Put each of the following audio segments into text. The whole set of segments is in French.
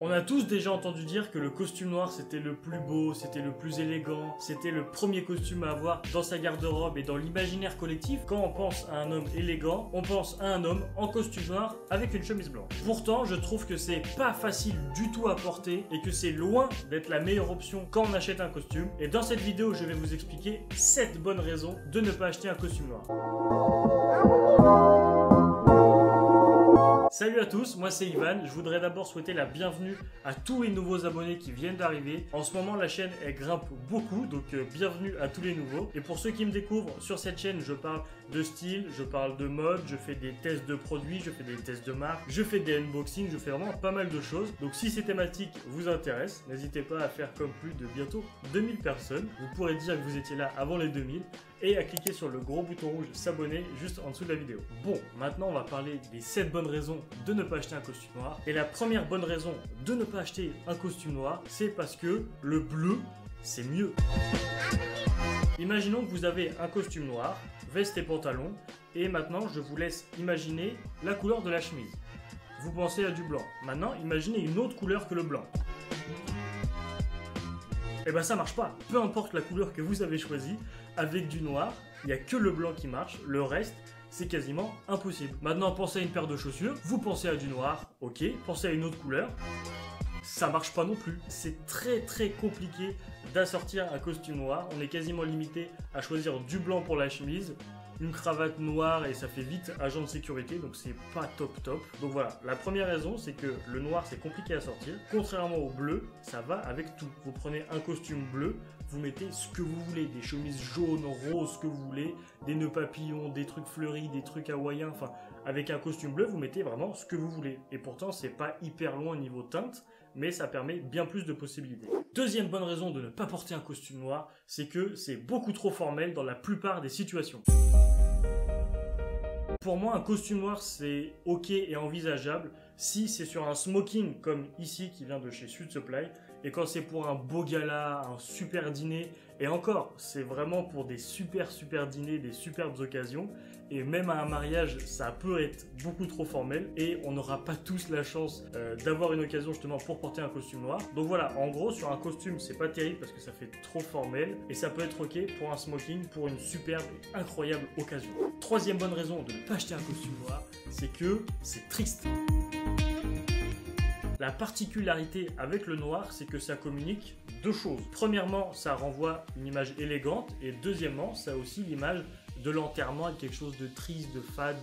On a tous déjà entendu dire que le costume noir c'était le plus beau, c'était le plus élégant, c'était le premier costume à avoir dans sa garde-robe et dans l'imaginaire collectif. Quand on pense à un homme élégant, on pense à un homme en costume noir avec une chemise blanche. Pourtant, je trouve que c'est pas facile du tout à porter et que c'est loin d'être la meilleure option quand on achète un costume. Et dans cette vidéo, je vais vous expliquer 7 bonnes raisons de ne pas acheter un costume noir. Salut à tous, moi c'est Ivan. Je voudrais d'abord souhaiter la bienvenue à tous les nouveaux abonnés qui viennent d'arriver. En ce moment la chaîne elle grimpe beaucoup, donc bienvenue à tous les nouveaux. Et pour ceux qui me découvrent, sur cette chaîne je parle de style, je parle de mode, je fais des tests de produits, je fais des tests de marque, je fais des unboxings, je fais vraiment pas mal de choses. Donc si ces thématiques vous intéressent, n'hésitez pas à faire comme plus de bientôt 2000 personnes. Vous pourrez dire que vous étiez là avant les 2000 et à cliquer sur le gros bouton rouge s'abonner juste en dessous de la vidéo. Bon, maintenant on va parler des 7 bonnes raisons de ne pas acheter un costume noir. Et la première bonne raison de ne pas acheter un costume noir, c'est parce que le bleu, c'est mieux. Imaginons que vous avez un costume noir, veste et pantalon, et maintenant je vous laisse imaginer la couleur de la chemise. Vous pensez à du blanc. Maintenant, imaginez une autre couleur que le blanc. Et ben ça marche pas. Peu importe la couleur que vous avez choisie, avec du noir, il n'y a que le blanc qui marche, le reste, c'est quasiment impossible. Maintenant, pensez à une paire de chaussures, vous pensez à du noir, ok, pensez à une autre couleur, ça marche pas non plus. C'est très compliqué d'assortir un costume noir, on est quasiment limité à choisir du blanc pour la chemise, une cravate noire et ça fait vite agent de sécurité, donc c'est pas top. Donc voilà, la première raison c'est que le noir c'est compliqué à sortir. Contrairement au bleu, ça va avec tout. Vous prenez un costume bleu, vous mettez ce que vous voulez, des chemises jaunes, roses, ce que vous voulez, des nœuds papillons, des trucs fleuris, des trucs hawaïens, enfin avec un costume bleu vous mettez vraiment ce que vous voulez. Et pourtant c'est pas hyper loin au niveau teinte, mais ça permet bien plus de possibilités. Deuxième bonne raison de ne pas porter un costume noir, c'est que c'est beaucoup trop formel dans la plupart des situations. Pour moi, un costume noir, c'est ok et envisageable si c'est sur un smoking comme ici qui vient de chez Sud Supply et quand c'est pour un beau gala, un super dîner et encore, c'est vraiment pour des super dîners, des superbes occasions et même à un mariage, ça peut être beaucoup trop formel et on n'aura pas tous la chance d'avoir une occasion justement pour porter un costume noir. Donc voilà, en gros, sur un costume, c'est pas terrible parce que ça fait trop formel et ça peut être ok pour un smoking, pour une superbe et incroyable occasion. Troisième bonne raison de ne pas acheter un costume noir, c'est que c'est triste. La particularité avec le noir, c'est que ça communique deux choses. Premièrement, ça renvoie une image élégante et deuxièmement, ça a aussi l'image de l'enterrement et quelque chose de triste, de fade,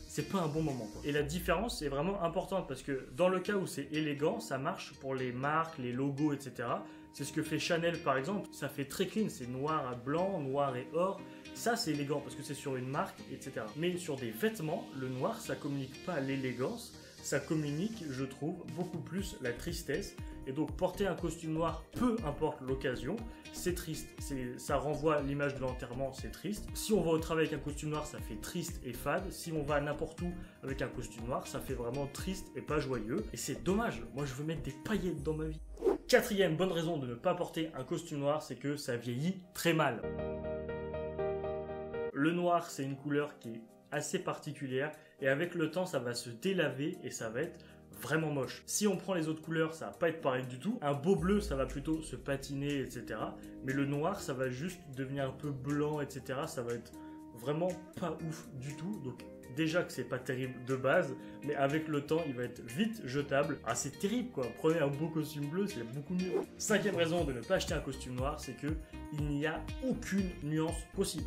c'est pas un bon moment, quoi. Et la différence est vraiment importante parce que dans le cas où c'est élégant, ça marche pour les marques, les logos, etc. C'est ce que fait Chanel par exemple, ça fait très clean, c'est noir à blanc, noir et or. Ça c'est élégant parce que c'est sur une marque, etc. Mais sur des vêtements, le noir ça communique pas l'élégance, ça communique, je trouve, beaucoup plus la tristesse. Et donc porter un costume noir, peu importe l'occasion, c'est triste. Ça renvoie l'image de l'enterrement, c'est triste. Si on va au travail avec un costume noir, ça fait triste et fade. Si on va n'importe où avec un costume noir, ça fait vraiment triste et pas joyeux. Et c'est dommage, moi je veux mettre des paillettes dans ma vie. Quatrième bonne raison de ne pas porter un costume noir, c'est que ça vieillit très mal. Le noir, c'est une couleur qui est assez particulière et avec le temps, ça va se délaver et ça va être vraiment moche. Si on prend les autres couleurs, ça va pas être pareil du tout. Un beau bleu, ça va plutôt se patiner, etc. Mais le noir, ça va juste devenir un peu blanc, etc. Ça va être vraiment pas ouf du tout. Donc déjà que c'est pas terrible de base, mais avec le temps, il va être vite jetable. Ah, c'est terrible quoi. Prenez un beau costume bleu, c'est beaucoup mieux. Cinquième raison de ne pas acheter un costume noir, c'est que il n'y a aucune nuance possible.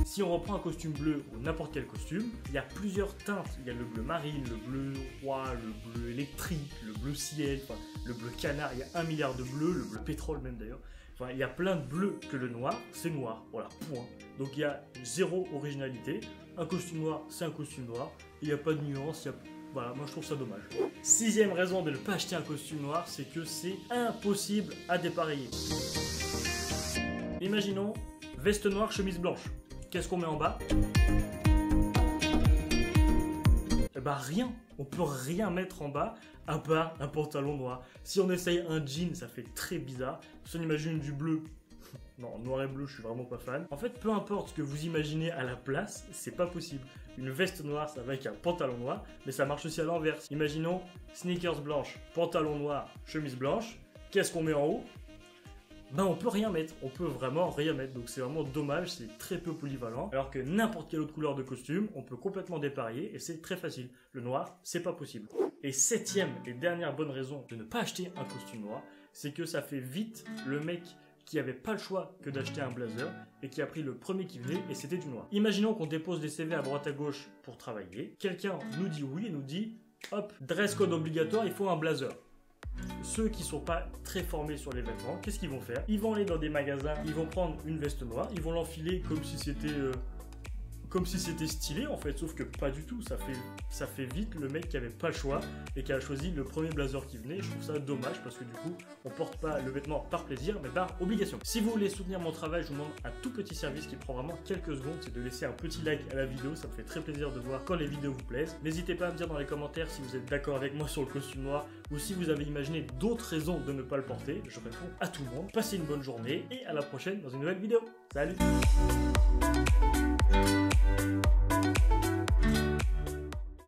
Si on reprend un costume bleu ou n'importe quel costume, il y a plusieurs teintes. Il y a le bleu marine, le bleu roi, le bleu électrique, le bleu ciel, enfin, le bleu canard. Il y a 1 milliard de bleus, le bleu pétrole même d'ailleurs. Enfin, il y a plein de bleus que le noir, c'est noir. Voilà, point. Donc il y a zéro originalité. Un costume noir, c'est un costume noir. Il n'y a pas de nuance. Voilà, moi je trouve ça dommage. Sixième raison de ne pas acheter un costume noir, c'est que c'est impossible à dépareiller. Imaginons, veste noire, chemise blanche. Qu'est-ce qu'on met en bas? Eh ben rien, on peut rien mettre en bas à part un pantalon noir. Si on essaye un jean, ça fait très bizarre. Si on imagine du bleu, Non, noir et bleu, je suis vraiment pas fan. En fait, peu importe ce que vous imaginez à la place, c'est pas possible. Une veste noire, ça va avec un pantalon noir, mais ça marche aussi à l'inverse. Imaginons sneakers blanches, pantalon noir, chemise blanche. Qu'est-ce qu'on met en haut? Ben on peut rien mettre, on peut vraiment rien mettre, donc c'est vraiment dommage, c'est très peu polyvalent, alors que n'importe quelle autre couleur de costume, on peut complètement déparier et c'est très facile. Le noir, c'est pas possible. Et septième et dernière bonne raison de ne pas acheter un costume noir, c'est que ça fait vite le mec qui avait pas le choix que d'acheter un blazer et qui a pris le premier qui venait et c'était du noir. Imaginons qu'on dépose des CV à droite à gauche pour travailler, quelqu'un nous dit oui et nous dit hop, dress code obligatoire, il faut un blazer. Ceux qui sont pas très formés sur les vêtements, qu'est-ce qu'ils vont faire? Ils vont aller dans des magasins, ils vont prendre une veste noire, ils vont l'enfiler comme si c'était stylé en fait, sauf que pas du tout, ça fait vite le mec qui avait pas le choix et qui a choisi le premier blazer qui venait. Je trouve ça dommage parce que du coup on porte pas le vêtement par plaisir mais par obligation. Si vous voulez soutenir mon travail, je vous demande un tout petit service qui prend vraiment quelques secondes, c'est de laisser un petit like à la vidéo, ça me fait très plaisir de voir quand les vidéos vous plaisent. N'hésitez pas à me dire dans les commentaires si vous êtes d'accord avec moi sur le costume noir ou si vous avez imaginé d'autres raisons de ne pas le porter, je réponds à tout le monde. Passez une bonne journée et à la prochaine dans une nouvelle vidéo. Salut!